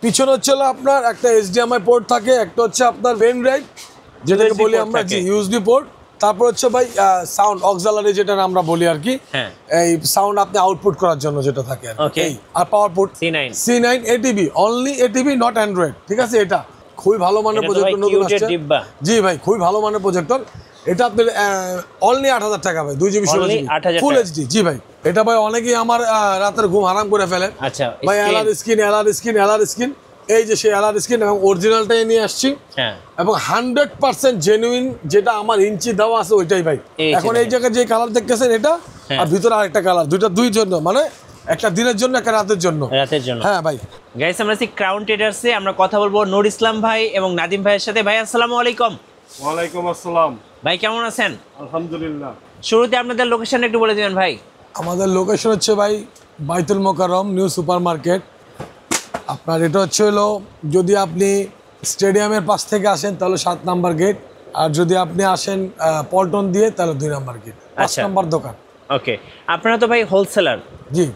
পিছনে হচ্ছে আপনার একটা HDMI পোর্ট থাকে, একটা হচ্ছে আপনার পেন ড্রাইভ যেটাকে বলি আমরা ইউএসবি পোর্ট, তারপর হচ্ছে ভাই সাউন্ড অক্সিলারি যেটা আমরা বলি আর কি, এই সাউন্ড আপনি আউটপুট করার জন্য যেটা থাকে আর power port C9 ATB only ATB not Android, ঠিক আছে। এটা খুবই ভালো মানের প্রজেক্টর নতুন আসছে। জি ভাই, খুবই ভালো মানের প্রজেক্টর। এটা আপনার অনলি 8000 টাকা ভাই, 2GB 16GB ফুল HD। জি ভাই, এটা ভাই অনেকেই আমার রাতের ঘুম হারাম করে ফেলে। আচ্ছা ভাই, এলআর স্ক্রিন, এই যে সেই এলআর স্ক্রিন এবং অরিজিনালটাই নিয়ে আসছি এবং 100% জেনুইন যেটা আমার ইঞ্চি দেওয়া আছে ওইটাই ভাই। এখন এই জায়গায় যে কালার দেখতেছেন এটা, আর ভিতরে আরেকটা কালার, দুই জন্য, মানে একটা দিনের জন্য একটা রাতের জন্য। হ্যাঁ ভাই। গাইস, আমরা আছি ক্রাউন ট্রেডার্সে, আমরা কথা বলবো নূর ইসলাম ভাই এবং নাদিম ভাইয়ের সাথে। ভাই আসসালামু আলাইকুম। ওয়ালাইকুম আসসালাম ভাই, কেমন আছেন? আলহামদুলিল্লাহ। শুরুতে আপনাদের লোকেশন একটু বলে দিবেন ভাই। আমাদের লোকেশন হচ্ছে ভাই বাইতুল মোকাররম নিউ সুপার মার্কেট। আপনার এটা হচ্ছে হলো, যদি আপনি স্টেডিয়ামের পাশ থেকে আসেন তাহলে 7 নাম্বার গেট, আর যদি আপনি আসেন পল্টন দিয়ে তাহলে 2 নাম্বার গেট, 5 নাম্বার দোকান। ওকে, আপনারা তো ভাই হোলসেলার। জি।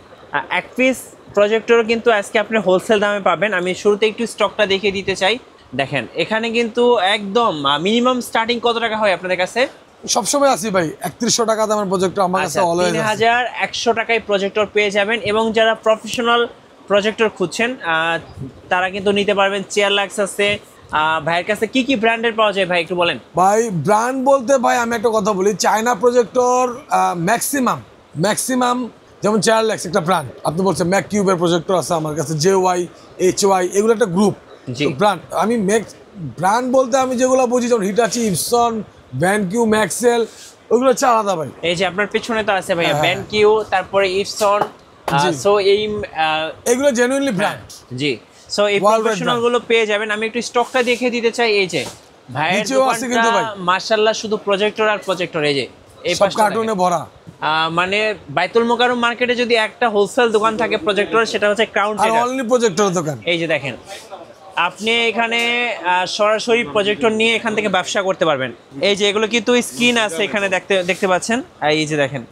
এক পিস প্রজেক্টর কিন্তু আজকে আপনি হোলসেল দামে পাবেন। আমি শুরুতে একটু স্টকটা দেখিয়ে দিতে চাই। দেখেন, এখানে কিন্তু একদম মিনিমাম স্টার্টিং কত টাকা হয় আপনাদের কাছে? সবসময় আসি ভাই 3100 টাকা দামের প্রজেক্টর আমার কাছে অলওয়েজ আছে। 3100 টাকায় প্রজেক্টর পেয়ে যাবেন। এবং যারা প্রফেশনাল প্রজেক্টর খুঁজছেন তারা কিন্তু নিতে পারবেন। চেয়ার লাক্স আছে। ভাইয়ের কাছে কি কি ব্র্যান্ডের পাওয়া যায় ভাই একটু বলেন। ভাই ব্র্যান্ড বলতে ভাই আমি একটা কথা বলি, চায়না প্রজেক্টর ম্যাক্সিমাম, যেমন চেয়ার লাক্স একটা ব্র্যান্ড, আপনি বলছেন ম্যাক কিউবের প্রজেক্টর আছে আমার কাছে, JY HY এগুলো একটা গ্রুপ ব্র্যান্ড। আমি ব্র্যান্ড বলতে আমি যেগুলো বুঝি, যেমন হিটাচি, ইপসন, ভ্যানকিউ, ম্যাক্সেল, ওইগুলো হচ্ছে আলাদা ভাই। এই যে আপনার পেছনে তো আছে ভাইয়া ভ্যানকিউ, তারপরে ইপসন, সো এইগুলো জেনুইনলি ব্র্যান্ড। জি, সো এই প্রফেশনাল গুলো পেয়ে যাবেন। আমি একটু স্টকটা দেখিয়ে দিতে চাই। এই যে ভাইয়ের দোকানটা মাশাআল্লাহ শুধু প্রজেক্টর আর প্রজেক্টর। এই যে এই পাশে কার্টুনে ভরা, মানে বাইতুল মোকাররম মার্কেটে যদি একটা হোলসেল দোকান থাকে প্রজেক্টর, সেটা হচ্ছে ক্রাউন ট্রেডার্স, অনলি প্রজেক্টর দোকান। এই যে দেখেন, আপনি এখানে সরাসরি প্রজেক্টর নিয়ে এখান থেকে ব্যবসা করতে পারবেন। এই যে এগুলো কিন্তু স্ক্রিন আছে এখানে দেখতে পাচ্ছেন। এই যে দেখেন,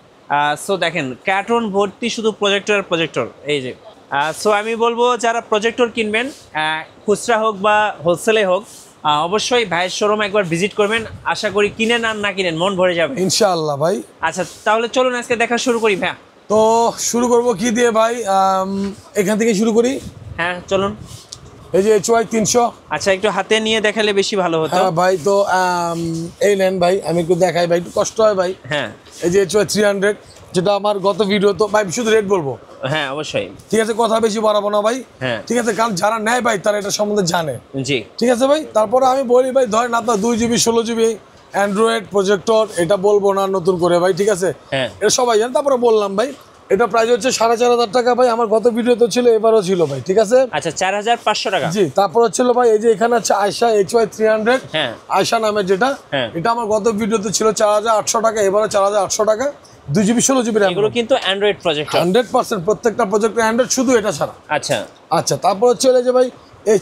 সো দেখেন কার্টুন ভর্তি শুধু প্রজেক্টর। এই যে সো আমি বলবো যারা প্রজেক্টর কিনবেন, খুচরা হোক বা হোলসেলে হোক, অবশ্যই ভাইয়ের শোরুম একবার ভিজিট করবেন। আশা করি কিনেন আর না কিনেন মন ভরে যাবে ইনশাআল্লাহ ভাই। আচ্ছা, তাহলে চলুন আজকে দেখা শুরু করি ভাইয়া। তো শুরু করব কি দিয়ে ভাই? এখান থেকে শুরু করি। হ্যাঁ চলুন। এই যে HY 300। আচ্ছা, একটু হাতে নিয়ে দেখালে বেশি ভালো হতো। হ্যাঁ ভাই, তো এই নেন ভাই, আমি একটু দেখাই ভাই, একটু কষ্ট হয় ভাই। হ্যাঁ, এই যে HY 300, যেটা আমার গত ভিডিও, তো ভাই শুধু রেট বলবো। হ্যাঁ অবশ্যই, ঠিক আছে, কথা বেশি বাড়াবো না ভাই। হ্যাঁ ঠিক আছে, কারণ যারা নেয় ভাই তারা এটা সম্বন্ধে জানে। জি ঠিক আছে ভাই। তারপরে আমি বলি ভাই, ধরেন আপনার 2GB 16GB অ্যান্ড্রয়েড প্রজেক্টর, এটা বলবো না নতুন করে ভাই, ঠিক আছে, এটা সবাই জানে। তারপরে বললাম ভাই, এটা প্রাইস হচ্ছে 4500 টাকা ভাই। আমার গত ভিডিওতে ছিল, এবারও ছিল ভাই, ঠিক আছে। আচ্ছা, 4500 টাকা। জি। তারপর হচ্ছিল ভাই, এই যে এখানে আছে আয়শা HY 300, আয়শা নামের যেটা, এটা আমার গত ভিডিওতে ছিল 4800 টাকা, এবারও 4800 টাকা, 2GB 16GB RAM। এগুলো কিন্তু অ্যান্ড্রয়েড প্রজেক্টর 100%, প্রত্যেকটা প্রজেক্টর অ্যান্ড্রয়েড, শুধু এটা ছাড়া। আচ্ছা আচ্ছা, তারপর হচ্ছে এই যে ভাই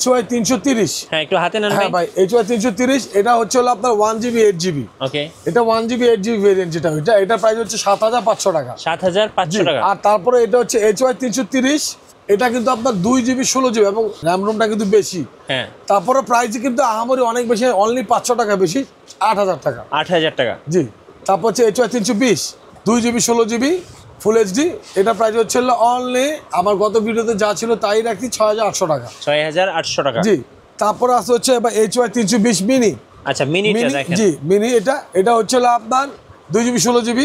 HY 330। হ্যাঁ, একটু হাতে নেন। হ্যাঁ ভাই, HY 330, এটা হচ্ছে হলো আপনার 1GB 8GB। ওকে, এটা 1GB 8GB ভেরিয়েন্ট যেটা, এটা প্রাইস হচ্ছে 7500 টাকা। 7500 টাকা। আর তারপরে এটা হচ্ছে HY 330, এটা কিন্তু আপনার 2GB 16GB এবং র্যাম রোমটা কিন্তু বেশি। হ্যাঁ, তারপরে প্রাইস কিন্তু আহামরি অনেক বেশি, অনলি 500 টাকা বেশি, 8000 টাকা। 8000 টাকা। জি। তারপর হচ্ছে HY 320, 2GB 16GB ফুল HD, এটা প্রাইস হচ্ছে অনলি, আমার গত ভিডিওতে যা ছিল তাই রাখছি, 6800 টাকা। 6800 টাকা। জি। তারপরে আছে হচ্ছে এবার HY 320 মিনি। আচ্ছা, মিনিটা দেখেন। জি, মিনি, এটা হচ্ছে আপনার 2GB 16GB,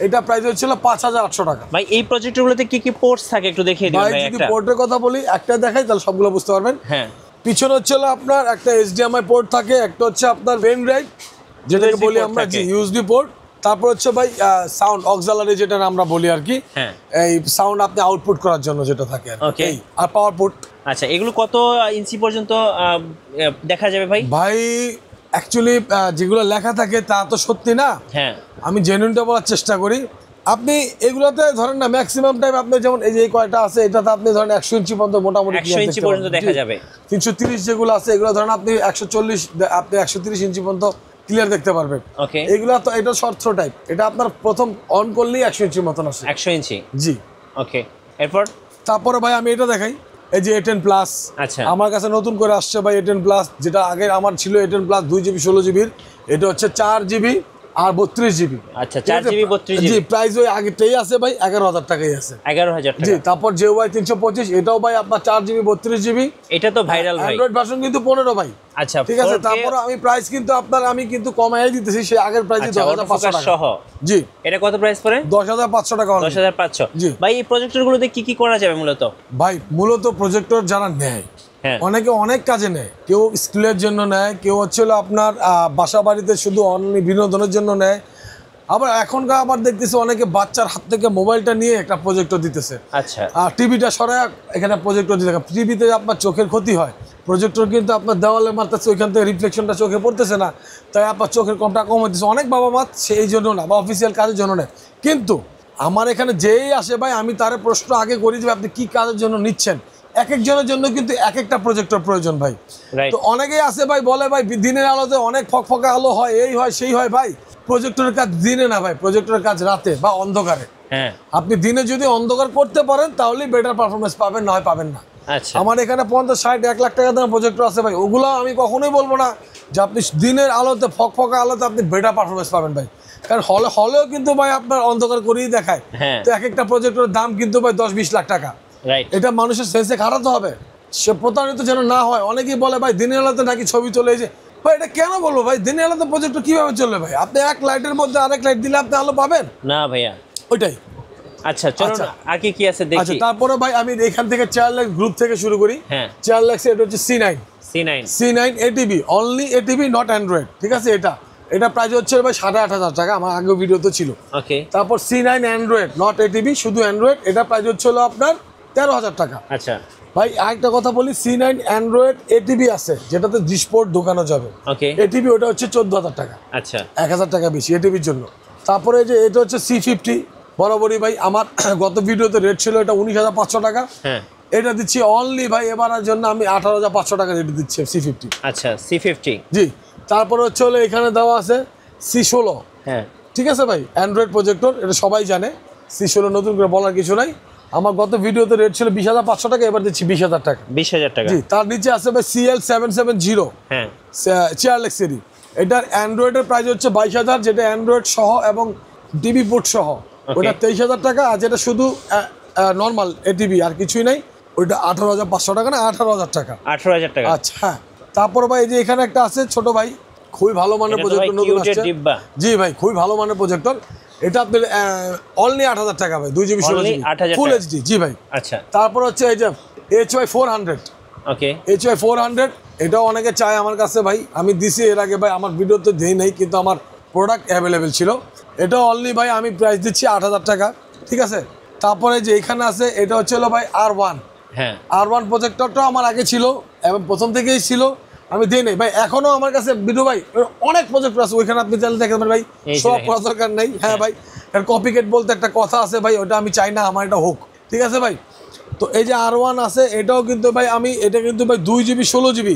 এটা প্রাইস হচ্ছে 5800 টাকা। ভাই এই প্রজেক্টরগুলোতে কি কি পোর্টস থাকে একটু দেখিয়ে দিন ভাই। যদি পোর্টের কথা বলি, একটা দেখাই তাহলে সবগুলো বুঝতে পারবেন। হ্যাঁ, পিছনে হচ্ছে আপনার একটা HDMI পোর্ট থাকে, একটা হচ্ছে আপনার পেন ড্রাইভ যেটাকে বলি আমরা, জি ইউএসবি পোর্ট। তারপর হচ্ছে ভাই সাউন্ড অক্সিলারি যেটা আমরা বলি আর কি, এই সাউন্ড আপনি আউটপুট করার জন্য যেটা থাকে আর পাওয়ার পোর্ট। আচ্ছা, এগুলো কত ইঞ্চি পর্যন্ত দেখা যাবে ভাই? ভাই অ্যাকচুয়ালি যেগুলো লেখা থাকে তা তো সত্যি না। হ্যাঁ, আমি জেনুইনটা বলার চেষ্টা করি। আপনি এগুলোতে ধরেন না, ম্যাক্সিমাম টাইম আপনি যেমন এই যে কয়টা আছে, এটাতে আপনি ধরেন 100 ইঞ্চি পর্যন্ত মোটামুটি 100 ইঞ্চি পর্যন্ত দেখা যাবে। 330 যেগুলো আছে এগুলো ধরেন আপনি 140, আপনি 130 ইঞ্চি পর্যন্ত ক্লিয়ার দেখতে পারবেন। ওকে, এগুলো তো এটা শর্ট থ্রো টাইপ, এটা আপনার প্রথম অন করলেই 100 ইঞ্চির মতন আসে। 100 ইঞ্চি। জি। ওকে, এরপর তারপরে ভাই আমি এটা দেখাই, এই যে A10 প্লাস, আচ্ছা আমার কাছে নতুন করে আসছে ভাই A10 প্লাস, যেটা আগে আমার ছিল A10 প্লাস 2GB 16GB, এটা হচ্ছে 4GB আর 32GB। আচ্ছা 4GB 32GB, জি প্রাইস ওই আগেরটাই আছে ভাই, 11,000 টাকাই আছে। 11,000 টাকা। জি তারপর JY 325, এটাও ভাই আপনার 4GB 32GB। এটা তো ভাইরাল ভাই, অ্যান্ড্রয়েড ভার্সন কিন্তু 15 ভাই। আচ্ছা ঠিক আছে, তারপর আমি প্রাইস কিন্তু আমি কিন্তু কমাই দিতেছি সেই আগের প্রাইসে 10,500 টাকা সহ। জি এটা কত প্রাইস পড়ে? 10,500 টাকা। 10,500। জি ভাই এই প্রজেক্টর গুলোতে কি করা যাবে মূলত? ভাই মূলত প্রজেক্টর যারা নেয়, অনেকে অনেক কাজে নেয়, কেউ স্কুলের জন্য নেয়, কেউ হচ্ছে আপনার বাসা বাড়িতে শুধু বিনোদনের জন্য নেয়, আবার এখনকার আবার দেখতেছি অনেকে বাচ্চার হাত থেকে মোবাইলটা নিয়ে একটা প্রজেক্টর দিতেছে। আচ্ছা আর টিভিটা সরায় এখানে প্রজেক্টর দিতে, টিভিতে আপনার চোখের ক্ষতি হয়, প্রজেক্টর কিন্তু আপনার দেওয়ালে মারতেছে, ওইখান থেকে রিফ্লেকশনটা চোখে পড়তেছে না, তাই আপনার চোখের কমটা কম হইতেছে। অনেক বাবা মা সেই জন্য না বা অফিসিয়াল কাজের জন্য নেয়, কিন্তু আমার এখানে যেই আসে ভাই আমি তার প্রশ্ন আগে করি যে আপনি কি কাজের জন্য নিচ্ছেন। এক একজনের জন্য কিন্তু এক একটা প্রজেক্টর প্রয়োজন ভাই। তো অনেকেই আছে ভাই বলে ভাই দিনের আলোতে অনেক ফকফকা আলো হয়, এই হয় সেই হয়, ভাই প্রজেক্টরের কাজ দিনে না ভাই, প্রজেক্টরের কাজ রাতে বা অন্ধকারে। আপনি দিনে যদি অন্ধকার করতে পারেন তাহলেই বেটার পারফরমেন্স পাবেন, না হয় পাবেন না। আমার এখানে 50, 60, 1 লাখ টাকা দামের প্রজেক্টর আছে ভাই, ওগুলো আমি কখনোই বলবো না যে আপনি দিনের আলোতে ফকফকা আলোতে আপনি বেটার পারফরমেন্স পাবেন ভাই, কারণ হলেও কিন্তু ভাই আপনার অন্ধকার করেই দেখায়। তো এক একটা প্রজেক্টরের দাম কিন্তু ভাই 10-20 লাখ টাকা। এটা মানুষের সেন্সে খাটাতে হবে, সে প্রতারিত যেন না হয়। অনেকেই বলে ভাই দিনের আলোতে নাকি ছবি চলে এসে, ভাই এটা কেন বলবো ভাই, দিনের আলোতে প্রজেক্টর কিভাবে চলবে ভাই? আপনি এক লাইটের মধ্যে আরেক লাইট দিলে আপনি আলো পাবেন না ভাইয়া, ওইটাই। আচ্ছা চলো না আর কি আছে দেখি। আচ্ছা তারপরে ভাই আমি এখান থেকে 4 লাখ গ্রুপ থেকে শুরু করি। 4 লাখ এটা হচ্ছে C9 ATB, only ATB not Android. ঠিক আছে, এটা প্রাইস হচ্ছে ভাই 8,500 টাকা, আমার আগের ভিডিওতে ছিল। ওকে, তারপর C9 অ্যান্ড্রয়েড নট ATB, শুধু অ্যান্ড্রয়েড, এটা প্রাইস হচ্ছে আপনার 13,000 টাকা। আচ্ছা ভাই আরেকটা কথা বলি, C9 অ্যান্ড্রয়েড ATB আছে যেটাতে ডিসপোর্ট ঢোকানো যাবে। ওকে, ATB ওটা হচ্ছে 14,000 টাকা। আচ্ছা 1,000 টাকা বেশি ATBর জন্য। তারপরে যে এটা হচ্ছে C50, বরাবরই ভাই আমার গত ভিডিওতে রেট ছিল এটা 19,500 টাকা। এটা দিচ্ছি অনলি ভাই এবারের জন্য আমি 18,500 টাকা রেট দিচ্ছি C50। আচ্ছা C50, জি। তারপরে হচ্ছে এখানে দেওয়া আছে C16। ঠিক আছে ভাই, অ্যান্ড্রয়েড প্রজেক্টর, এটা সবাই জানে। C16 নতুন করে বলার কিছু নাই। আমার গত ভিডিওতে রেট ছিল 20,500 টাকা, এবার দিচ্ছি 20,000 টাকা। 20,000 টাকা। জি। তার নিচে আছে ভাই CL770, 4 লাখ সিরি। এটার অ্যান্ড্রয়েডের প্রাইস হচ্ছে 22,000, যেটা অ্যান্ড্রয়েড সহ এবং ডিবি পোর্ট সহ, ওটা 23,000 টাকা। আর যেটা শুধু নর্মাল ATB আর কিছুই নাই, ওইটা 18,500 টাকা, না 18,000 টাকা। 18,000 টাকা। আচ্ছা হ্যাঁ। তারপর ভাই এই যে এখানে একটা আছে ছোট ভাই, খুবই ভালো মানের প্রজেক্টর, নতুন আসছে। জি ভাই, খুবই ভালো মানের প্রজেক্টর। এটা আপনার অনলি 8,000 টাকা ভাই, 2GB 16GB ফুল HD। জি ভাই। আচ্ছা। তারপর হচ্ছে এই যে HY400। ওকে, HY400 এটাও অনেকে চায় আমার কাছে ভাই, আমি দিছি এর আগে ভাই, আমার ভিডিওতে দেই নাই কিন্তু আমার প্রোডাক্ট অ্যাভেলেবেল ছিল। এটা অনলি ভাই আমি প্রাইস দিচ্ছি 8,000 টাকা। ঠিক আছে। তারপরে যে এখানে আছে এটা হচ্ছে ভাই R1। R1 প্রজেক্টরটা আমার আগে ছিল এবং প্রথম থেকেই ছিল, আমি দিই নাই ভাই। এখনো আমার কাছে ভিডিও ভাই অনেক প্রজেক্টর আছে, ওইখানে আপনি চাইলে দেখেন ভাই, সব করার দরকার নেই। হ্যাঁ ভাই, কারণ কপিকেট বলতে একটা কথা আছে ভাই, ওটা আমি চাই না আমার এটা হোক। ঠিক আছে ভাই। তো এই যে R1 আছে, এটাও কিন্তু ভাই এটা কিন্তু ভাই 2GB 16GB,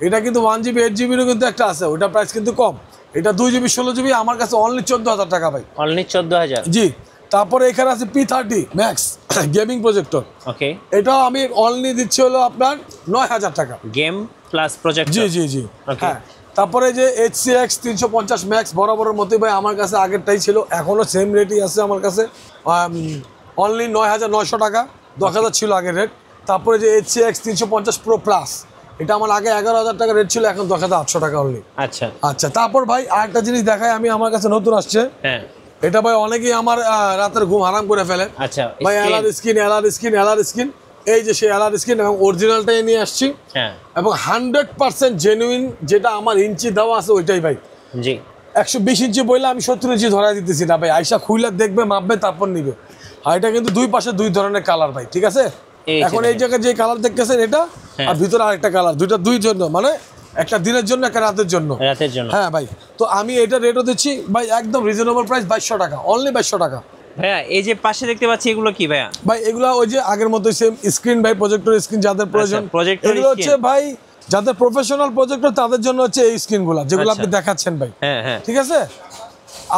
এটা কিন্তু 1GB 8GBরও কিন্তু একটা আছে, ওটা প্রাইস কিন্তু কম। এটা 2GB 16GB আমার কাছে অনলি 14,000 টাকা ভাই, অনলি 14,000। জি। তারপরে এখানে আছে P30 Max গেমিং প্রজেক্টর। ওকে, এটাও আমি অনলি দিচ্ছি আপনার 9,000 টাকা, গেম প্লাস প্রজেক্টর। জি জি জি। হ্যাঁ। তারপরে যে HCX 350 Max বরাবরের মতোই ভাই আমার কাছে আগেরটাই ছিল, এখনো সেম রেটই আছে আমার কাছে, অনলি 9,900 টাকা, 10,000 ছিল আগের রেট। তারপরে যে HCX 350 Pro Plus, এটা আমার আগে 11,000 টাকা রেট ছিল, এখন 10,800 টাকা অনলি। আচ্ছা আচ্ছা। তারপর ভাই আরেকটা জিনিস দেখাই আমি, আমার কাছে নতুন আসছে। এটা ভাই অনেকেই আমার রাতের ঘুম হারাম করে ফেলে। আচ্ছা ভাই LR স্ক্রিন, এই যে সেই LR স্ক্রিন, এবং অরিজিনালটাই নিয়ে আসছি, এবং 100% জেনুইন, যেটা আমার ইঞ্চি দেওয়া আছে ওইটাই ভাই। জি। 120 ইঞ্চি বইলে আমি 70 ইঞ্চি ধরাই দিতেছি না ভাই, আইসা খুইলা দেখবে, মাপবে, তারপর নিবে। আর এটা কিন্তু দুই পাশে দুই ধরনের কালার ভাই। ঠিক আছে। এখন এই জায়গায় যে কালার দেখতেছেন এটা, আর ভিতরে আরেকটা কালার, দুই জন্য, মানে একটা দিনের জন্য, একটা রাতের জন্য। হ্যাঁ ভাই। তো আমি এটা রেটও দিচ্ছি ভাই একদম রিজনেবল প্রাইস, 2200 টাকা, অনলি 2200 টাকা। ভাইয়া এই যে পাশে দেখতে পাচ্ছি এগুলো কি ভাইয়া? ভাই এগুলা ওই যে আগের মতোই সেম স্ক্রিন ভাই, প্রজেক্টর স্ক্রিন যাদের প্রয়োজন। এগুলো হচ্ছে ভাই যাদের প্রফেশনাল প্রজেক্টর তাদের জন্য হচ্ছে এই স্ক্রিনগুলো যেগুলো আপনি দেখাচ্ছেন ভাই। ঠিক আছে।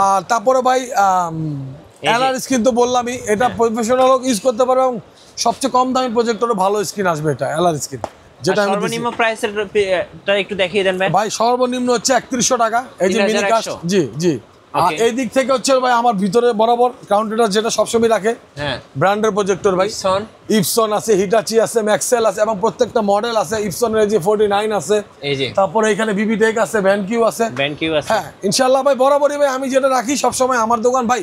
আর তারপরে ভাই LR স্ক্রিন তো বললামই, এটা প্রফেশনাল ইউজ করতে পারবে এবং সবচেয়ে কম দামি প্রজেক্টরে ভালো স্ক্রিন আসবে, এটা এলআর স্ক্রিন, যেটা আমি সর্বনিম্ন প্রাইসটা একটু দেখিয়ে দেন ভাই। ভাই সর্বনিম্ন হচ্ছে 3100 টাকা, এই যে মিনি কাস্ট। 3100 জি জি। আর এই দিক থেকে হচ্ছে ভাই আমার ভিতরে বরাবর কাউন্টার যেটা সবসময় রাখে, হ্যাঁ ব্র্যান্ডের প্রজেক্টর ভাই, ইপসন আছে, হিটাচি আছে, ম্যাক্সেল আছে, এবং প্রত্যেকটা মডেল আছে। ইপসনের যে 49 আছে, এই যে তারপরে এখানে বিবিটেক আছে, ভ্যানকিউ আছে, ভ্যানকিউ আছে। হ্যাঁ ইনশাআল্লাহ ভাই বরাবরই ভাই আমি যেটা রাখি সবসময় আমার দোকান ভাই,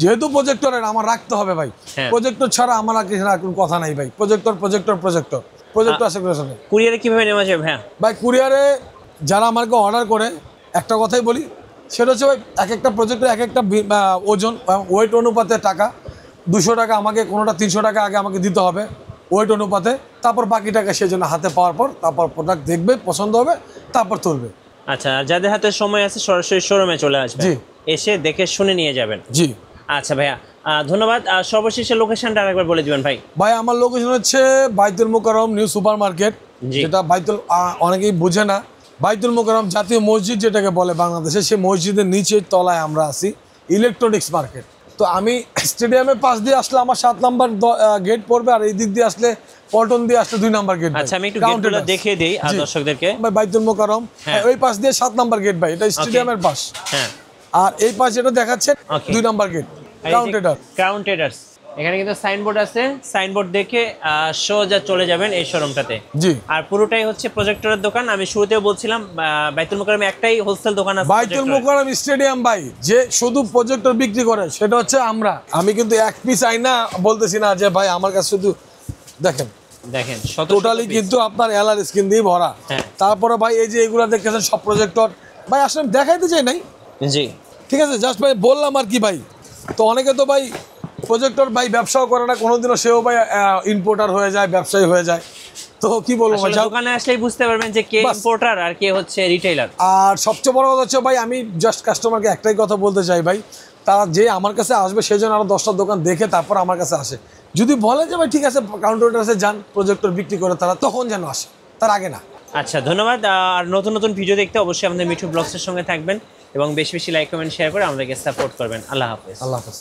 যেহেতু প্রজেক্টরের আমার রাখতে হবে ভাই, প্রজেক্টর ছাড়া আমার আর কিছু কোনো কথা নাই ভাই। প্রজেক্টর প্রজেক্টর প্রজেক্টর প্রজেক্টর আছে। কুরিয়ারে কিভাবে নেওয়া যাবে ভাই? ভাই কুরিয়ারে যারা আমাকে অর্ডার করে একটা কথাই বলি, সেটা হচ্ছে ভাই এক একটা প্রজেক্টর এক একটা ওজন ওয়েট অনুপাতে টাকা। 200 টাকা আমাকে, কোনোটা 300 টাকা আগে আমাকে দিতে হবে ওয়েট অনুপাতে, তারপর বাকি টাকা সেই জন্য হাতে পাওয়ার পর তারপর প্রোডাক্ট দেখবে, পছন্দ হবে, তারপর তুলবে। আচ্ছা, আর যাদের হাতে সময় আছে সরাসরি শোরুমে চলে আসবে, জি, এসে দেখে শুনে নিয়ে যাবেন। জি আচ্ছা ভাইয়া, ধন্যবাদ। সর্বশেষে লোকেশনটা আরেকবার বলে দিবেন ভাই। ভাই আমার লোকেশন হচ্ছে বাইতুল মোকাররম নিউ সুপার মার্কেট, যেটা বাইতুল অনেকেই বোঝে না, বাইতুল মোকাররম জাতীয় মসজিদ যেটাকে বলে বাংলাদেশে, সেই মসজিদের নিচের তলায় আমরা আছি, ইলেকট্রনিক্স মার্কেট। তো আমি স্টেডিয়ামের পাশ দিয়ে আসলে আমার 7 নাম্বার গেট পড়বে, আর এই দিক দিয়ে আসলে পল্টন দিয়ে আসলে 2 নাম্বার গেট। আচ্ছা, আমি একটু গেটগুলো দেখিয়ে দেই আর দর্শকদেরকে। ভাই বাইতুল মোকাররম ওই পাশ দিয়ে 7 নাম্বার গেট ভাই, এটা স্টেডিয়ামের পাশ। হ্যাঁ, আর এই পাশ যেটা দেখাচ্ছে 2 নাম্বার গেট, ক্রাউন ট্রেডার্স। এখানে কিন্তু সাইনবোর্ড আছে, সাইনবোর্ড দেখে সোজা চলে যাবেন এই শোরুমটাতে। জি। আর পুরোটাই হচ্ছে প্রজেক্টরের দোকান। আমি শুরুতেও বলছিলাম বাইতুল মোকাররমে একটাই হোলসেল দোকান আছে, বাইতুল মোকাররম স্টেডিয়াম ভাই, যে শুধু প্রজেক্টর বিক্রি করে সেটা হচ্ছে আমরা। আমি কিন্তু এক পিস আইনা বলতেছি না যে ভাই আমার কাছে শুধু, দেখেন দেখেন টোটালি কিন্তু আপনার এলআর স্ক্রিন দিয়ে ভরা। তারপরে ভাই এই যে এগুলা দেখতেছেন সব প্রজেক্টর ভাই, আসলে দেখাইতে চাই নাই। জি, ঠিক আছে, জাস্ট ভাই বললাম আর কি ভাই। তো অনেকে তো ভাই প্রজেক্টর ভাই ব্যবসাও করে না কোনোদিনও, সেও ভাই ইম্পোর্টার হয়ে যায়, ব্যবসায়ী হয়ে যায়। তো কি বলবো ভাই, দোকানে আসলেই বুঝতে পারবেন যে কে ইম্পোর্টার আর কে হচ্ছে রিটেইলার। আর সবচেয়ে বড় কথা হচ্ছে ভাই, আমি জাস্ট কাস্টমারকে একটাই কথা বলতে চাই ভাই, তারা যে আমার কাছে আসবে সেই জন্য আরো 10টা দোকান দেখে তারপর আমার কাছে আসে। যদি বলে যে ভাই ঠিক আছে কাউন্টারের কাছে যান প্রজেক্টর বিক্রি করে, তারা তখন যেন আসে, তার আগে না। আচ্ছা, ধন্যবাদ। আর নতুন নতুন ভিডিও দেখতে অবশ্যই আমাদের মিঠু ব্লগসের সঙ্গে থাকবেন এবং বেশি বেশি লাইক কমেন্ট শেয়ার করে আমাদেরকে সাপোর্ট করবেন। আল্লাহ হাফেজ। আল্লাহ হাফেজ।